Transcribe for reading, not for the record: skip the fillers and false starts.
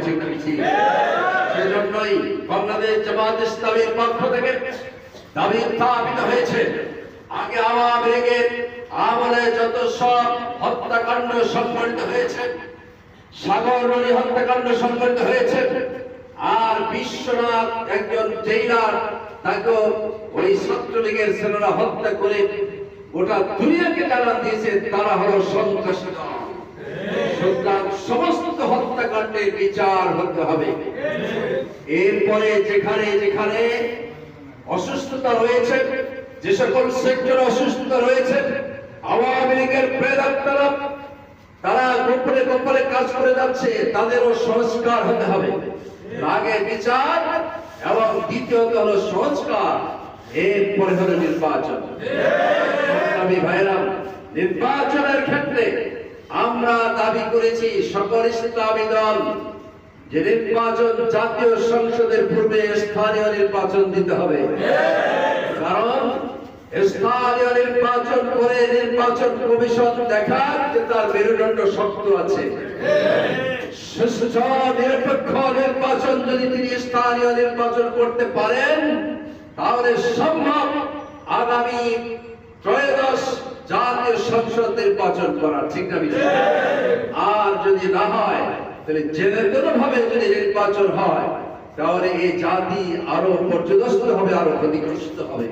ঠিক না ঠিক? সেজন্যই বাংলাদেশ জামাত ইসলামীর পক্ষ থেকে দাবি উত্থাপিত হয়েছে, আগে আওয়ামী লীগের আমলে যত সব হত্যাকাণ্ড সংঘটিত হয়েছে, সাগর নদী হত্যাকাণ্ড সংঘটিত হয়েছে, আর বিশ্বনাথ একজন জেলার তাকে ওই ছাত্রলীগের ছেলেরা হত্যা করে গোটা দুনিয়াকে জানান দিয়েছে তারা হলো সন্ত্রাসী দল। সুতরাং সমস্ত হত্যাকাণ্ডের বিচার হতে হবে। এরপরে যেখানে যেখানে অসুস্থতা রয়েছে, যে সকল সেক্টরে অসুস্থতা রয়েছে, আওয়ামী লীগের প্রেতাত্মারা তারা গোপনে গোপনে কাজ করে যাচ্ছে, তাদেরও সংস্কার হতে হবে। আগে বিচার এবং দ্বিতীয়ত হলো সংস্কার, এরপরে হলো নির্বাচন। আমি ভাইরা, নির্বাচনের ক্ষেত্রে আমরা দাবি করেছি সকল ইসলামী দল যে নির্বাচন জাতীয় সংসদের পূর্বে স্থানীয় নির্বাচন দিতে হবে। কারণ স্থানীয় নির্বাচন করে নির্বাচন কমিশন দেখার যে তার মেরুদণ্ড শক্ত আছে। নিরপেক্ষ নির্বাচন যদি তিনি স্থানীয় নির্বাচন করতে পারেন তাহলে সম্ভব আগামী ত্রয়োদশ জাতীয় সংসদ নির্বাচন করার, ঠিক না? আর যদি না হয় তাহলে যে কোনো ভাবে যদি নির্বাচন হয় তাহলে এই জাতি আরো পর্যদস্ত হবে, আরো ক্ষতিগ্রস্ত হবে।